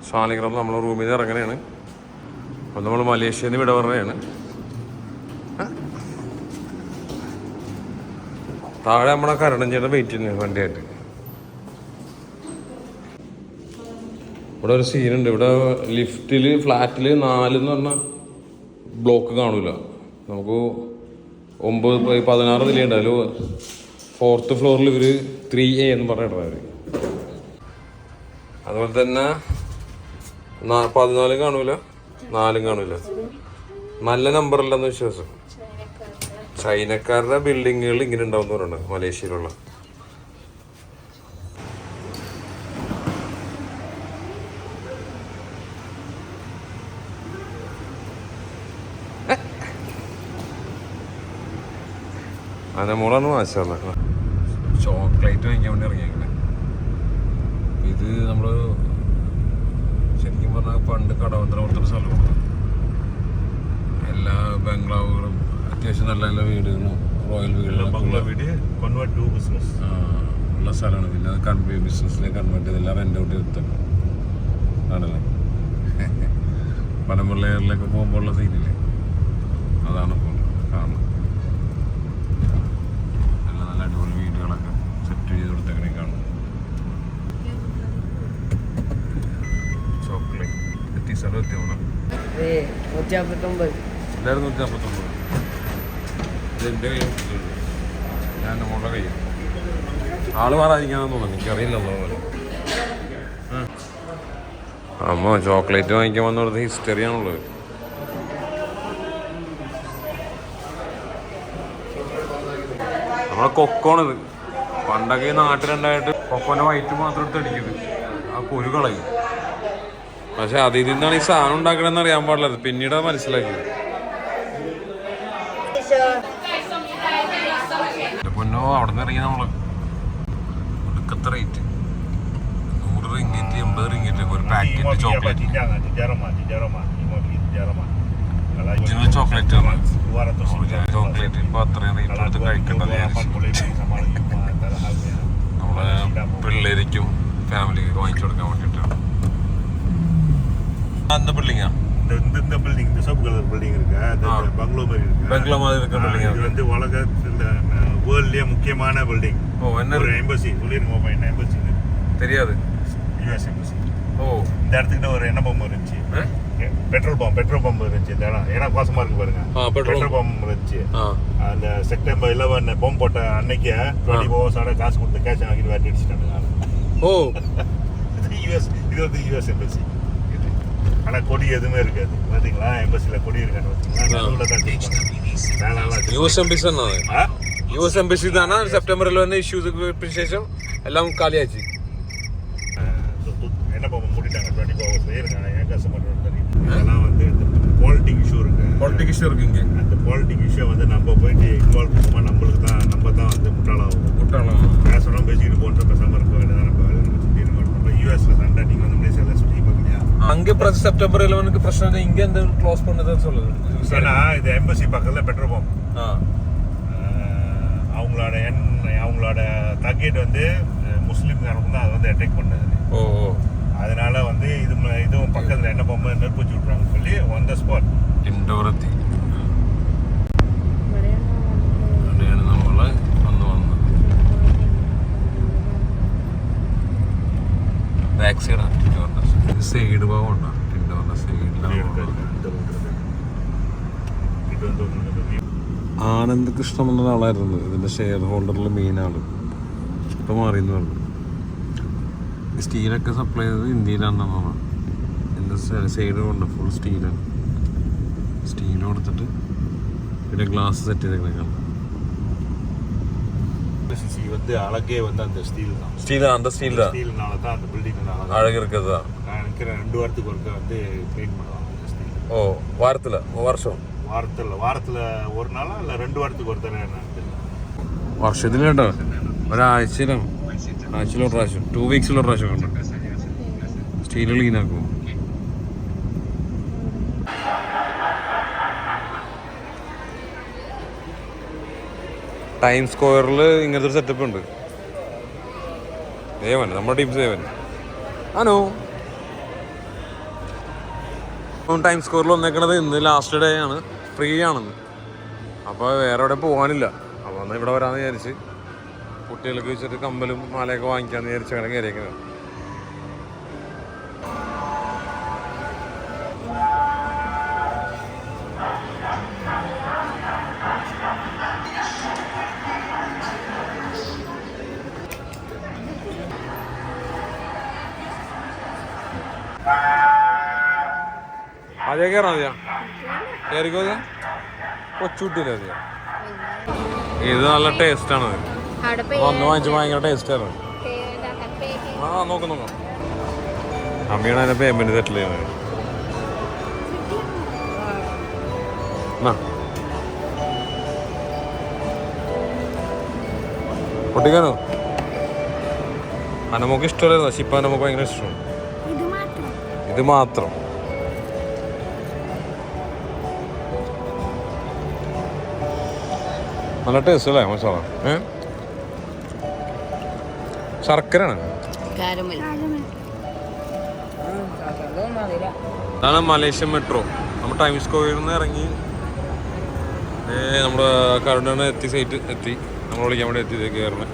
ഷാലിഗ്രാം നമ്മൾ റൂമിൽ നിന്ന് ഇറങ്ങുകയാണ്. അപ്പോൾ നമ്മൾ മലേഷ്യയിൽ നിന്ന് വിട പറയുകയാണ്. താഴെ നമ്മളെ കരണഞ്ചേട്ടൻ വെയിറ്റ് ചെയ്യുന്നത് വണ്ടിയായിട്ട്. ഇവിടെ ഒരു സീനുണ്ട്. ഇവിടെ ലിഫ്റ്റിൽ ഫ്ലാറ്റിൽ 4 എന്ന് പറഞ്ഞാൽ ബ്ലോക്ക് കാണൂല. നമുക്ക് 9-16 നിലയുണ്ട്. അതിൽ 4th ഫ്ലോറിൽ ഇവർ 3A എന്ന് പറഞ്ഞിടവർ. അതുപോലെ തന്നെ 14 കാണൂല, 4 കാണൂല. നല്ല നമ്പറല്ലെന്ന് വിശ്വാസം. ചൈനക്കാരുടെ ബിൽഡിങ്ങുകൾ ഇങ്ങനെ ഉണ്ടാവും പറയുന്നത് മലേഷ്യയിലുള്ള. മോളാണ് മാഷല്ല. ചോക്ലേറ്റ് വാങ്ങിക്കാൻ വേണ്ടി ഇറങ്ങിയേക്കണേ. ഇത് നമ്മൾ ശരിക്കും പറഞ്ഞാൽ പണ്ട് കടവന്തര പോലത്തെ ഒരു സ്ഥലമാണ്. എല്ലാ ബംഗ്ലാവുകളും അത്യാവശ്യം നല്ല നല്ല വീടുകളും റോയൽ വീടുകളും ഉള്ള സ്ഥലമാണ്. പിന്നെ അത് ബിസിനസ്സിലേക്ക് കൺവേർട്ട് ചെയ്തെല്ലാം റെൻ്റ് ഔട്ട് ചെയ്തിട്ടുണ്ട് ആണല്ലേ. പനമ്പിള്ളേരിലേക്ക് പോകുമ്പോൾ ഉള്ള സീനില്ലേ, അതാണ് ഇപ്പോൾ കാണുന്നത്. എല്ലാം നല്ല അടിപൊളി വീടുകളൊക്കെ സെറ്റ് ചെയ്ത് കൊടുത്തേക്കണേ കാണും. ചോക്ലേറ്റ് എത്തി സ്ഥലം എത്തിയോണം. എല്ലാവരും 159. ഇതെൻ്റെ കയ്യിൽ ഞാൻ മോളുടെ കയ്യിൽ. ആള് മാറാതിരിക്കാന്ന് തോന്നുന്നു, എനിക്കറിയില്ലല്ലോ പോലെ. അമ്മ ചോക്ലേറ്റ് വാങ്ങിക്കാൻ വന്ന കൊടുത്ത ഹിസ്റ്ററിയാണുള്ളത്. നമ്മളെ കൊക്കോണിത്. പണ്ടൊക്കെ നാട്ടിലുണ്ടായിട്ട് കൊക്കോൻ്റെ വയറ്റ് മാത്രം എടുത്ത് അടിക്കുന്നത്, ആ കുരു കളയും. പക്ഷെ അതിൽ നിന്നാണ് ഈ സാധനം ഉണ്ടാക്കണമെന്ന് അറിയാൻ പാടില്ലത്. പിന്നീട് മനസ്സിലാക്കിയത്. പൊന്നോ അവിടെ നിന്ന് ഇറങ്ങി നമ്മള് ഒടുക്കത്തെ റേറ്റ് 100 റിംഗിറ്റ് 80 റിംഗിറ്റ് ഒരു packet chocolate. Original chocolate chocolate ഇപ്പൊ അത്രയും റേറ്റ് കൊടുത്ത് കഴിക്കേണ്ടത് നമ്മളെ പിള്ളേരിക്കും ഫാമിലിക്ക് വാങ്ങിച്ചു കൊടുക്കാൻ വേണ്ടിയിട്ടാണ്. அந்த பில்டிங்கா இந்த பில்டிங் இந்த சப் கலர் பில்டிங் இருக்கு. அது பங்களோ மாதிரி இருக்கு. பங்களோ மாதிரி இருக்க பில்டிங். இது வந்து உலகத்துல வேர்ல்ட்லயே முக்கியமான பில்டிங். ஓ என்ன ஒரு எம்பசி சொல்லிருங்க. என்ன எம்பசி தெரியாது. US embassy. ஓ இந்த இடத்துக்கிட்ட ஒரு எண்ணெய் பம்பு இருந்துச்சு. பெட்ரோல் பம்பு இருந்துச்சு. இந்த இடம் ஏன்னா கோசமா இருக்கு பாருங்க. பெட்ரோல் பம்பு இருந்துச்சு. அந்த செப்டம்பர் 11 பம்பு போட்ட அன்னைக்கு 24 ஹவர்ஸோட காசு கொடுத்து கேஷ் வாங்கிட்டு வேட்டி அடிச்சிட்டாங்க. ஓ இது வந்து யுஎஸ் எம்பசி. ஆனால் கொடி எதுவுமே இருக்காது பார்த்தீங்களா. எம்பசியில் கொடி இருக்காது பார்த்தீங்களா. യുഎസ് എംബസി தானா സെപ്റ്റംബറിൽ വന്ന ഇഷ്യൂസ് ശേഷം എല്ലാം കാലിയാச்சு. என்ன பண்ண மூடிட்டாங்க 24 ஹவர்ஸ் இருக்காங்க. ஏன் கஷ்டப்படுறது தெரியும். இதெல்லாம் வந்து பாலிட்டிக் இஷ்யூ இருக்கு. பாலிட்டிக் இஷ்யூ இருக்கு இங்கே. அந்த பாலிட்டிக் இஷ்யூ வந்து நம்ம போயிட்டு இன்வால்வ் பண்ணுமா நம்மளுக்கு தான் நம்ம தான் வந்து முட்டாளாகும். பேசணும் பேசிக்கிட்டு போட்டு பேசாமல் இருக்க வேண்டியதான். நம்ம சுற்றி இருக்கணும். நம்ம யூஎஸ்ல சண்டை நீங்கள் வந்து மலேசியாவில் சுற்றி பார்க்க முடியாது. அங்கே செப்டம்பர் 11 பிரச்சனை இல்லை. இங்கே எந்த க்ளோஸ் பண்ணதான் சொல்லுது. ஏன்னா இது எம்பசி பக்கத்தில் பெட்ரோல் பம்ப். அவங்களோட டார்கெட் வந்து முஸ்லீம்காரங்க தான் அதை வந்து அட்டாக் பண்ணது. ஓ அதனால வந்து இதுவும் பக்கத்தில் என்ன பம்பு நெருப்பிச்சு விட்றாங்கன்னு சொல்லி on the spot ഇൻഡോറത്തി അവിടെയാണ് നമ്മൾ അന്ന് വന്നത്. ബാക്ക് സൈഡാണ് ടിൻഡോറിൻ്റെ. ഇത് സൈഡ് ഭാഗം ഉണ്ടോ ടിൻഡോറിൻ്റെ സൈഡിലാണ്. ആനന്ദ് കൃഷ്ണ എന്ന ആളായിരുന്നു ഇതിൻ്റെ ഷെയർ ഹോൾഡറിൽ മെയിൻ ആള്. ഇപ്പം മാറിയെന്ന് പറഞ്ഞു. സ്റ്റീലൊക്കെ സപ്ലൈ ചെയ്തത് ഇന്ത്യയിലാണെന്നാണ് പറഞ്ഞത്. ഇതിൻ്റെ സൈഡ് കൊണ്ട് ഫുൾ സ്റ്റീലാണ്. സ്റ്റീൽ കൊടുത്തിട്ട് പിന്നെ ഗ്ലാസ് സെറ്റ് ചെയ്തേക്കണം. வந்து அழகே வந்து அந்த ஸ்டீல் தான். அந்த ஸ்டீல் தான். ஸ்டீல்னால தான் அந்த பில்டிங்னால தான் அழகு இருக்குது. நான் நினைக்கிறேன் 2 வாரத்துக்கு ஒருக்க வந்து பெயிண்ட் பண்ணுவாங்க அந்த ஸ்டீல். ஓ வாரத்தில் வாரத்தில் ஒரு நாளா இல்லை 2 வாரத்துக்கு ஒரு தடவை என்ன தெரியல. വർഷത്തിൽ കേട്ടോ ഒരാഴ്ചയിലാണ്. ആഴ്ചയിലൊരു പ്രാവശ്യം 2 വീക്സിലൊരു പ്രാവശ്യം കണ്ടു സ്റ്റീൽ ക്ലീനാക്കും. ടൈം സ്ക്വയറിൽ ഇങ്ങനത്തെ ഒരു സെറ്റപ്പ് ഉണ്ട്. ദേവൻ നമ്മുടെ ടീം സേവൻ. അനു ടൈം സ്ക്വയറിൽ വന്നേക്കണത് ഇന്ന് ലാസ്റ്റ് ഡേ ആണ്, ഫ്രീ ആണെന്ന്. അപ്പോൾ വേറെ എവിടെ പോകാനില്ല. അപ്പോൾ എന്നാൽ ഇവിടെ വരാമെന്ന് വിചാരിച്ച് കുട്ടികൾക്ക് വെച്ചിട്ട് കമ്പലും മാലയൊക്കെ വാങ്ങിക്കാമെന്ന് വിചാരിച്ച് അങ്ങനെ കയറിയേക്കുന്നത്. അതേ കയറാൻ മതിയാ, കയറിക്കോ. അതെ കൊച്ചുകുട്ടിയില്ലേ അതെയാ. ഇത് നല്ല ടേസ്റ്റാണ്. വന്ന് വാങ്ങിച്ച് ഭയങ്കര ടേസ്റ്റാണ്. ആ നോക്കാം. അമ്മയാണ് അതിൻ്റെ പേയ്മെൻറ്റ് സെറ്റിൽ ചെയ്യുന്നത്. പൊട്ടിക്കാനോ? അനമോക്ക് ഇഷ്ടമല്ലായിരുന്നു, പക്ഷെ ഇപ്പം അനമോക്ക് ഭയങ്കര ഇഷ്ടമാണ്. ഇത് മാത്രം. നല്ല ടേസ്റ്റ് അല്ലേ മസാല? ശർക്കരയാണ്. ഇതാണ് മലേഷ്യൻ മെട്രോ. നമ്മൾ ടൈം സ്ക്വയറിൽ നിന്ന് ഇറങ്ങി നമ്മുടെ കരുണ എത്തി. നമ്മൾ വിളിക്കാൻ വേണ്ടി എത്തി കയറുന്നത്.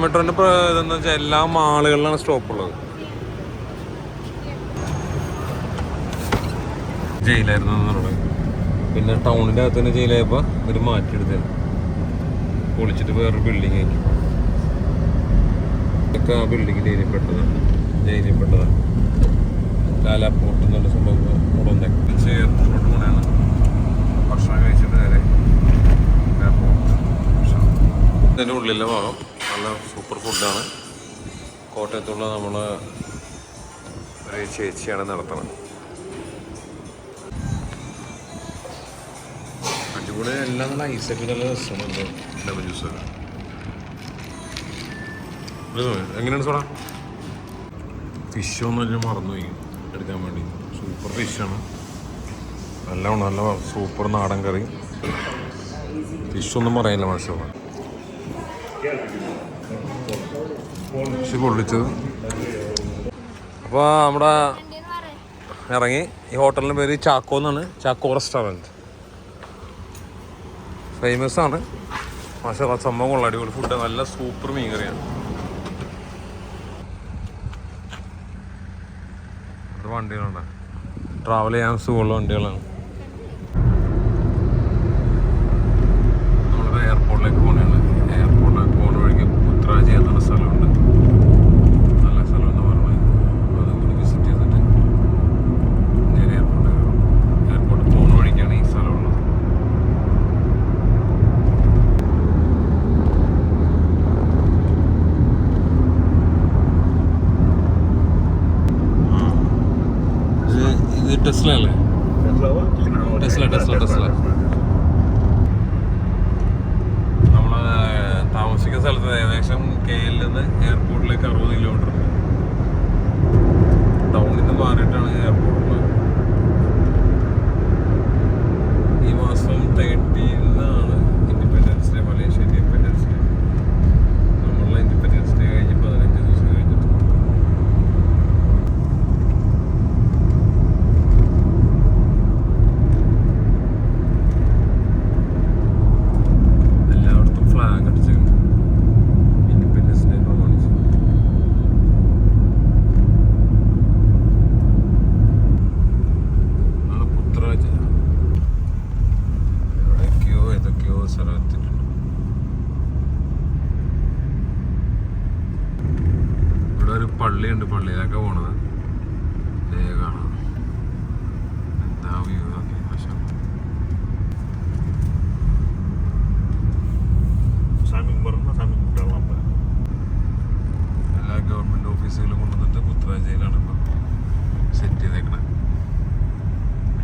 മെട്രോൻ്റെ ഇതെന്ന് വെച്ചാൽ എല്ലാ മാളുകളിലാണ് സ്റ്റോപ്പുള്ളത്. ജയിലായിരുന്നു എന്നുള്ളത്. പിന്നെ ടൗണിൻ്റെ അകത്ത് തന്നെ ജയിലായപ്പോൾ ഇവർ മാറ്റിയെടുത്തത്, പൊളിച്ചിട്ട് വേറൊരു ബിൽഡിങ് ആക്കി. ഇതൊക്കെ ആ ബിൽഡിങ്ങിൽ ജയിലിൽ പെട്ടതാണ്. ലാലാപ്പോർട്ട് എന്നുള്ള സംഭവം അവിടെ ഉണ്ട്. എയർപോർട്ട് പോലെയാണ്. ഭക്ഷണം കഴിച്ചിട്ട് നേരെ എയർപോർട്ട്. ഇതിൻ്റെ ഉള്ളിലെ ഭാഗം നല്ല സൂപ്പർ ഫുഡാണ്. കോട്ടയത്തുള്ള നമ്മളെ ഒരു ചേച്ചിയാണ് നടത്തുന്നത്. അടിപൊളി എല്ലാം നല്ല ഐസൊക്കെ നല്ല രസമുണ്ട്. ലെമൺ ജ്യൂസൊക്കെ എങ്ങനെയാണ് സോടാ? ഫിഷൊന്നും ഞാൻ മറന്നുപോയി എടുക്കാൻ വേണ്ടി. സൂപ്പർ ഫിഷാണ്. നല്ല സൂപ്പർ നാടൻ കറി. ഫിഷൊന്നും പറയാനില്ല മാഷാ. ഫിഷ് പൊള്ളിച്ചത്. അപ്പോൾ നമ്മുടെ ഇറങ്ങി. ഈ ഹോട്ടലിൻ്റെ പേര് ചാക്കോ എന്നാണ്. ചാക്കോ റെസ്റ്റോറൻറ്റ് ഫേമസ് ആണ്. മാഷാ സംഭവം കൊള്ളാം. അടിപൊളി ഫുഡ്, നല്ല സൂപ്പർ മീൻ കറിയാണ്. വണ്ടികളുണ്ട്, ട്രാവൽ ചെയ്യാൻ സുഖമുള്ള വണ്ടികളാണ്. നമ്മളിപ്പോൾ എയർപോർട്ടിലേക്ക് പോകുന്നതാണ്. എയർപോർട്ടിലേക്ക് പോകുന്ന വഴിക്ക് പുത്രാജി എന്നുള്ള സ്ഥലമുണ്ട്. നല്ല സ്ഥലം എന്ന് പറയുന്നത്. അപ്പോൾ അതും കൂടി വിസിറ്റ് ചെയ്തിട്ട് നേരെ എയർപോർട്ടിൽ പോകുന്ന വഴിക്കാണ് ഈ സ്ഥലമുള്ളത്. ടെസ്ല അല്ലേ? ടെസ്ല. നമ്മൾ താമസിക്കുന്ന സ്ഥലത്ത് ഏകദേശം KL നിന്ന് എയർപോർട്ടിലേക്ക് 60 കിലോമീറ്റർ ഉണ്ട്. ടൗണിൽ നിന്ന് മാറിയിട്ടാണ് എയർപോർട്ടുള്ളത്. ഈ മാസം 30-നാണ് independence day, Malaysia independence day. നമ്മളുടെ ഇൻഡിപെൻഡൻസ് ഡേ കഴിഞ്ഞ് 15 ദിവസം കഴിഞ്ഞിട്ട്. പള്ളിയുണ്ട്, പള്ളിയിലൊക്കെ പോണത് കാണാം. എന്താ വ്യൂ നോക്കി. എല്ലാ ഗവൺമെൻറ് ഓഫീസുകളും കൊണ്ടുവന്നിട്ട് പുത്രാജയിലാണ് ഇപ്പോൾ സെറ്റ് ചെയ്തേക്കണത്.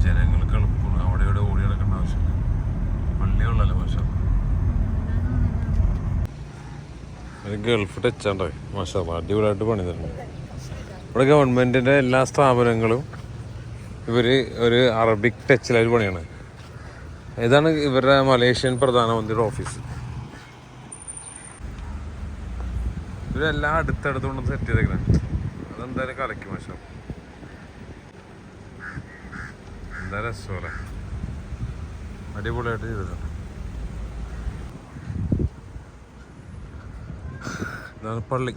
ജനങ്ങൾക്ക് എളുപ്പമാണ്. അവിടെ ഇവിടെ ഓടി നടക്കേണ്ട ആവശ്യമില്ല. പള്ളിയുള്ളല്ലോ മാഷാ. ഒരു ഗൾഫ് ടച്ചാണ്ടോ മാഷാ. അടിപൊളിയായിട്ട് പണി തരുന്നു. ഇവിടെ ഗവൺമെൻറ്റിൻ്റെ എല്ലാ സ്ഥാപനങ്ങളും ഇവർ ഒരു അറബിക് ടച്ചിലൊരു പണിയാണ്. ഇതാണ് ഇവരുടെ മലേഷ്യൻ പ്രധാനമന്ത്രിയുടെ ഓഫീസ്. ഇവരെല്ലാം അടുത്തടുത്ത് കൊണ്ട് സെറ്റ് ചെയ്തേക്കണം. അതെന്തായാലും കലക്കി മാഷാ. എന്താ രസമല്ലേ, അടിപൊളിയായിട്ട് ചെയ്തിട്ടുണ്ട്. ഇതാണ് പള്ളി.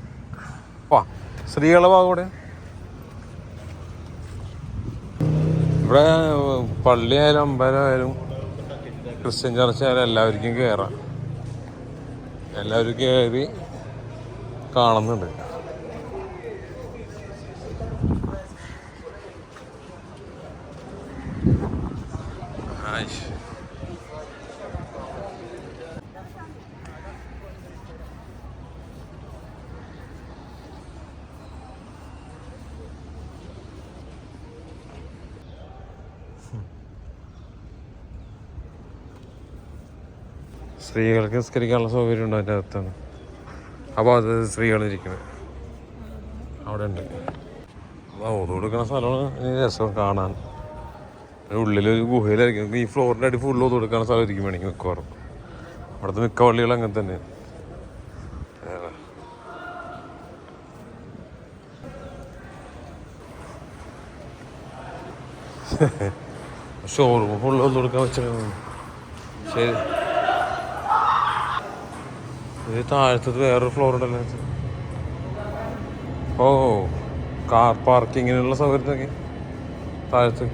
സ്ത്രീകളുടെ ഭാഗം ഇവിടെ. ഇവിടെ പള്ളി ആയാലും അമ്പലമായാലും ക്രിസ്ത്യൻ ചർച്ച ആയാലും എല്ലാവർക്കും കയറാം. എല്ലാവരും കയറി കാണുന്നുണ്ട്. സ്ത്രീകൾക്ക് നിസ്കരിക്കാനുള്ള സൗകര്യം ഉണ്ട് അതിൻ്റെ അകത്താണ്. അപ്പോൾ അത് സ്ത്രീകളിരിക്കുന്നത് അവിടെ ഉണ്ട്. ഓത് കൊടുക്കുന്ന സ്ഥലമാണ് രസം കാണാൻ. ഉള്ളിലൊരു ഗുഹയിലായിരിക്കും. ഈ ഫ്ലോറിൻ്റെ അടി ഫുള്ള് ഓത് കൊടുക്കുന്ന സ്ഥലമായിരിക്കും വേണമെങ്കിൽ മിക്കവാറും. അവിടുത്തെ മിക്ക പള്ളികളും അങ്ങനെ തന്നെ. ഷോറൂം ഫുള്ള് ഓത് കൊടുക്കാൻ വെച്ചാൽ ശരി. ഇത് താഴത്തത് വേറൊരു ഫ്ലോർ ഉണ്ടല്ലോ. ഓ, കാർ പാർക്കിങ്ങിനുള്ള സൗകര്യത്തൊക്കെ താഴത്ത്.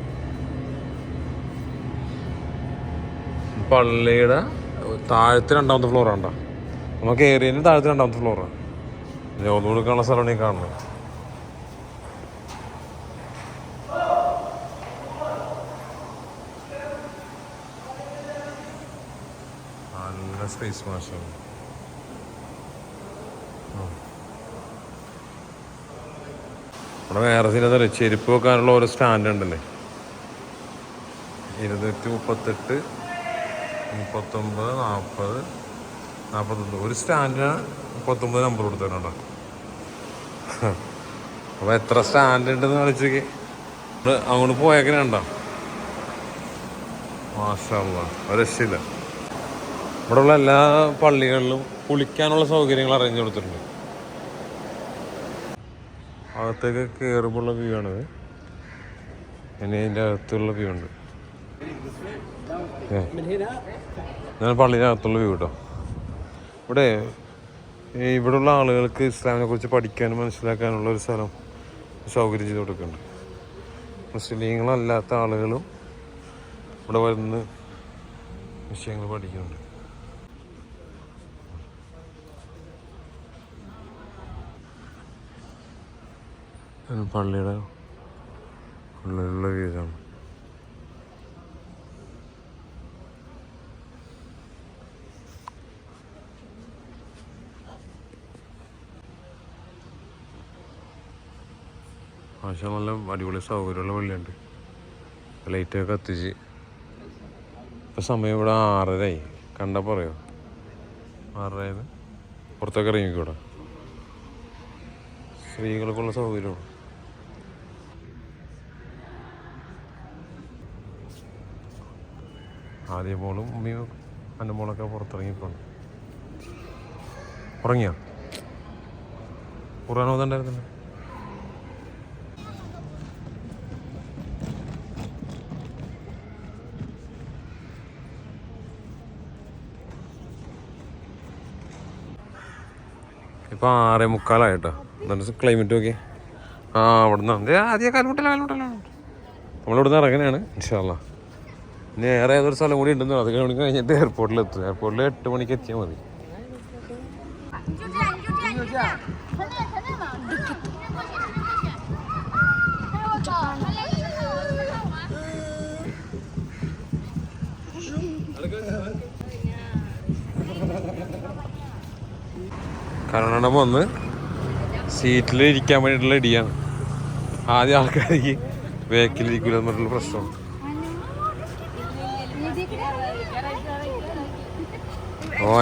പള്ളിയുടെ താഴത്ത് രണ്ടാമത്തെ ഫ്ലോറാണ്ടോ, നമുക്ക് ഏരിയയിൽ താഴത്ത് രണ്ടാമത്തെ ഫ്ലോറാണ്. ജോലി കൊടുക്കാനുള്ള സ്ഥലമാണ് ഈ കാണുന്നത്. നല്ല സ്പേസ് മാഷാണ്. ഇവിടെ വേറെ ചിലതല്ലേ ചെരുപ്പ് വെക്കാനുള്ള ഓരോ സ്റ്റാൻഡ് ഉണ്ടല്ലേ. 238, 39, 40, 41. ഒരു സ്റ്റാൻഡിന് 39 നമ്പർ കൊടുത്തിട്ടുണ്ടോ. അപ്പോൾ എത്ര സ്റ്റാൻഡ് ഉണ്ടെന്ന് കളിച്ചേക്ക്. അങ്ങോട്ട് പോയേക്കനുണ്ടോ. മാഷാ അല്ലാഹ്, ഒരു രക്ഷയില്ല. ഇവിടെയുള്ള എല്ലാ പള്ളികളിലും കുളിക്കാനുള്ള സൗകര്യങ്ങൾ അറേഞ്ച് കൊടുത്തിട്ടുണ്ട്. അകത്തേക്ക് കയറുമ്പോഴുള്ള വ്യൂ ആണിത്. ഇനി അതിൻ്റെ അകത്തുള്ള വ്യൂ ഉണ്ട്. ഞാൻ പള്ളിയുടെ അകത്തുള്ള വ്യൂ കേട്ടോ. ഇവിടെയുള്ള ആളുകൾക്ക് ഇസ്ലാമിനെ കുറിച്ച് പഠിക്കാനും മനസ്സിലാക്കാനുള്ള ഒരു സ്ഥലം സൗകര്യം ചെയ്ത് കൊടുക്കുന്നുണ്ട്. മുസ്ലിങ്ങളല്ലാത്ത ആളുകളും ഇവിടെ വരുന്ന വിഷയങ്ങൾ പഠിക്കുന്നുണ്ട്. പള്ളിയുടെ ഉള്ളിലുള്ള വീടാണ്. പക്ഷേ നല്ല അടിപൊളി സൗകര്യമുള്ള പള്ളിയുണ്ട്. ലൈറ്റൊക്കെ കത്തിച്ച്. ഇപ്പം സമയം ഇവിടെ 6:30 കണ്ടാൽ പറയോ. 6:30 പുറത്തൊക്കെ ഇറങ്ങിക്കൂടെ. സ്ത്രീകൾക്കുള്ള സൗകര്യമാണ്. ആദ്യ മോളും ഉമ്മയും എൻ്റെ മോളൊക്കെ പുറത്തിറങ്ങിപ്പോണ്ട്. ഉറങ്ങിയോ? ഖുർആൻ ഓതുണ്ടായിരുന്നില്ല. ഇപ്പം 6:45 എന്നിട്ട് ക്ലൈമറ്റ് നോക്കി. അവിടെ നിന്ന് ആദ്യം കാൽമുട്ടല്ല നമ്മളിവിടുന്ന് ഇറങ്ങനെയാണ് ഇൻഷാ അല്ലാഹ്. ഇനി വേറെ ഏതൊരു സ്ഥലം കൂടി ഉണ്ടെന്ന്. അത് കഴിഞ്ഞിട്ട് എയർപോർട്ടിലെത്തും. എയർപോർട്ടിൽ 8 മണിക്ക് എത്തിയാൽ മതി. കാരണം വന്ന് സീറ്റിൽ ഇരിക്കാൻ വേണ്ടിയിട്ടുള്ള ഇടിയാണ്. ആദ്യം ആൾക്കാർക്ക് ബാക്കിലിരിക്കില്ല എന്നുള്ള പ്രശ്നം.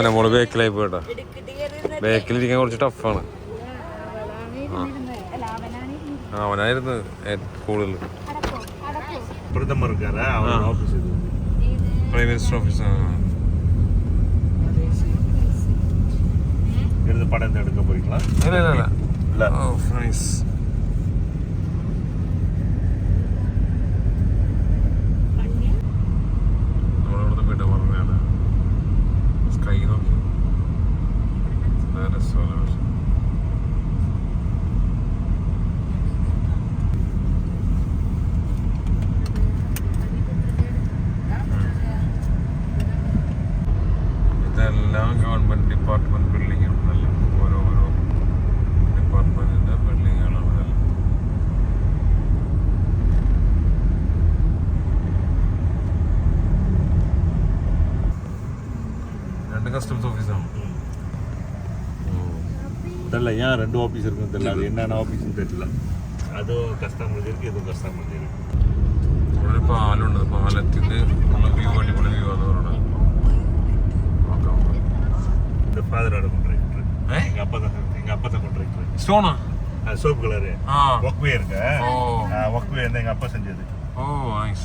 നമ്മള് ബാക്കിലായി പോയിട്ടാ. ബാക്കിലിരിക്കാൻ കുറച്ച് ടഫാണ്. അവനായിരുന്നു കൂടുതൽ. Prime minister office. படம் எடுக்க போறீங்களா? இல்ல. Oh, nice. 1 2 ഓഫീസ് ഇരിക്കുന്നില്ല അത് എന്നാണ് ഓഫീസ് തെറ്റില്ല അത് കസ്റ്റമർ ഇരിക്കും ഇതും കസ്റ്റമർ ഇരിക്കും ഇവിടെ ഒരു പാലുണ്ട് പാലത്തിന് ഉള്ള വ്യൂ അടിപൊളി വ്യൂ എന്ന് പറയുന്നത് இந்த ஃபாதரோட கான்ட்ராக்டர் எங்க அப்பா தான் கான்ட்ராக்டர் ஸ்டோனா சோப் கலர் ஆ ஒக்வே இருக்கு ஒக்வே வந்து எங்க அப்பா செஞ்சது ஓ நைஸ்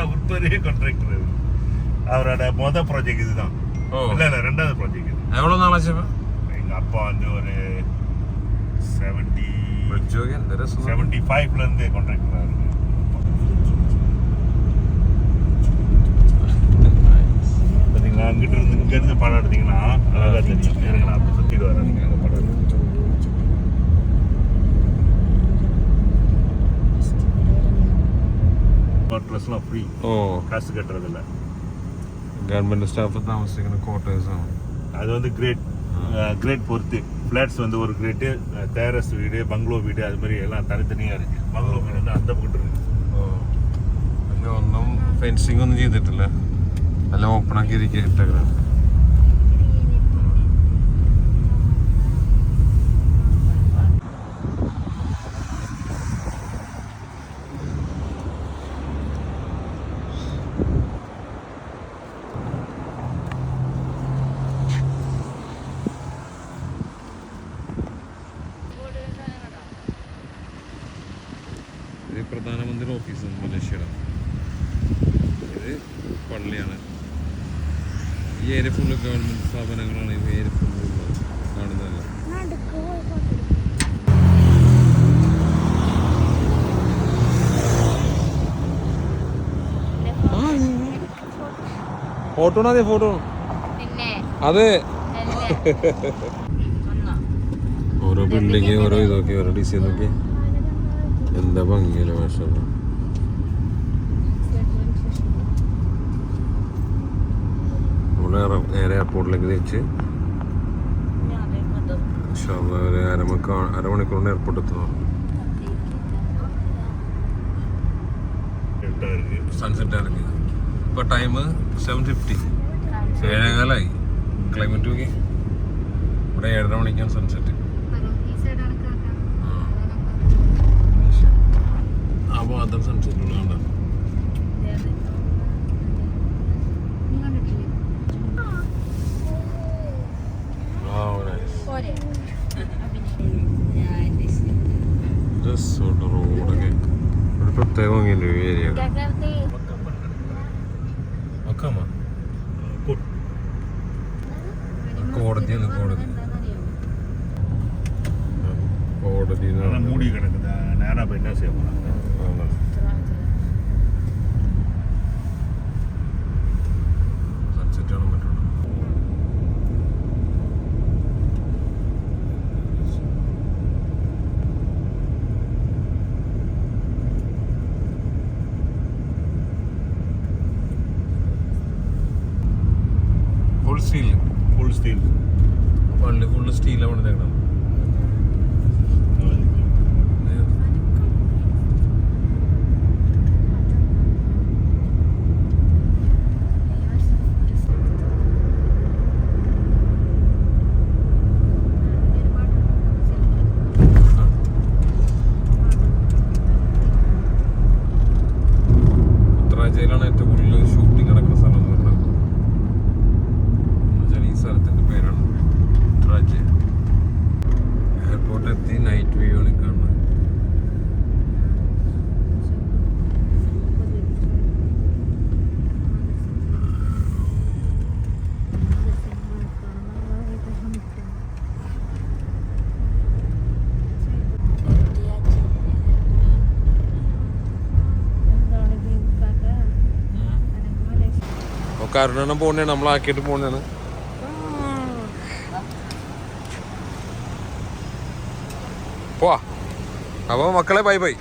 அவர் பெரிய கான்ட்ராக்டர் அவரோட மொதல் ப்ராஜெக்ட் இதுதான் இல்ல ரெண்டாவது ப்ராஜெக்ட் இது எவ்வளவு நாளாச்சு எங்க அப்பா வந்து ஒரு 75ல இருந்து கான்ட்ராக்டரா இருக்கு பாத்தீங்களா இங்க இருந்து படம் எடுத்தீங்கன்னா அழகா தெரியும் எனக்கு நான் அப்படி சுத்திட்டு வரேன் நீங்க அங்க படம் ட்ரெஸ்லாம் ஃப்ரீ காசு கட்டுறது இல்ல ഗവൺമെന്റ് സ്റ്റാഫ് താമസിക്കുന്ന ക്വാർട്ടേഴ്സ് ആണ് அது வந்து கிரேட் பொறுத்து ஃப்ளாட்ஸ் வந்து ஒரு கிரேட்டு டேரஸ் வீடு பங்களோ வீடு அது மாதிரி எல்லாம் தனித்தனியாக இருக்கு பங்களோ வீடு வந்து அந்த பக்கம் இருக்கு അല്ല ഒന്നും ഫെൻസിങ് ഒന്നും ചെയ്തിട്ടില്ല എല്ലാം ഓപ്പൺ ആക്കി ഇട്ടേക്കാണ് ഇത് പ്രധാനമന്ത്രി ഓഫീസാണ് മലേഷ്യയുടെ ഇത് പള്ളിയാണ് ഈ ഏരിയ ഫുള്ള് ഗവൺമെൻറ് സ്ഥാപനങ്ങളാണ് ഈ ഏരിയ ഫുള്ള് ഉള്ളത് കാണുന്നതല്ല ഫോട്ടോ അതെ ഫോട്ടോ അതെ ഓരോ ബിൽഡിങ് ഓരോ ഇതൊക്കെ ഓരോ ഡിസൈൻ നോക്കി എന്താ ഭംഗിയല്ലേ മാഷാഅല്ലാ നമ്മള് നേരെ എയർപോർട്ടിലേക്ക് തിരിച്ച് ഒരു അരമണിക്കൂറിന് എയർപോർട്ട് എത്തുന്നു സൺസെറ്റ് ഇറങ്ങി ഇപ്പൊ ടൈം 7:50 7:15 ക്ലൈമറ്റ് നോക്കി ഇവിടെ 7:30 മണിക്കാണ് സൺസെറ്റ് ആ ഭാഗത്താണ് സൺസെറ്റ് ഉള്ളതുകൊണ്ട് റോഡൊക്കെ ഒരു പ്രത്യേക ഭംഗിയുണ്ട് ഈ ഏരിയ കോടതിയാണ് കോടതി மூடி கிடக்குது நேராக போய் என்ன செய்ய போகிறாங்க സൺസെറ്റ് കാണാൻ പറ്റുള്ളൂ ഫുൾ സ്റ്റീൽ പള്ളി ഫുള്ള് സ്റ്റീലാണ് പണിതേക്കണം ഉത്തരാഞ്ചേരിയിലാണ് ഏറ്റവും കൂടുതൽ ഷൂട്ടിംഗ് നടക്കുന്ന സ്ഥലം എന്ന് പറഞ്ഞാൽ ഈ സ്ഥലത്തിൻ്റെ പേരാണ് ഉത്തരാഞ്ചേരി എയർപോർട്ട് എത്തി നൈറ്റ് വ്യൂ ആണ് കാണുന്നത് കരുണെണ്ണം പോകണേ നമ്മളാക്കിയിട്ട് പോകണേണ് പോവാ അപ്പോൾ മക്കളെ ബൈ ബൈ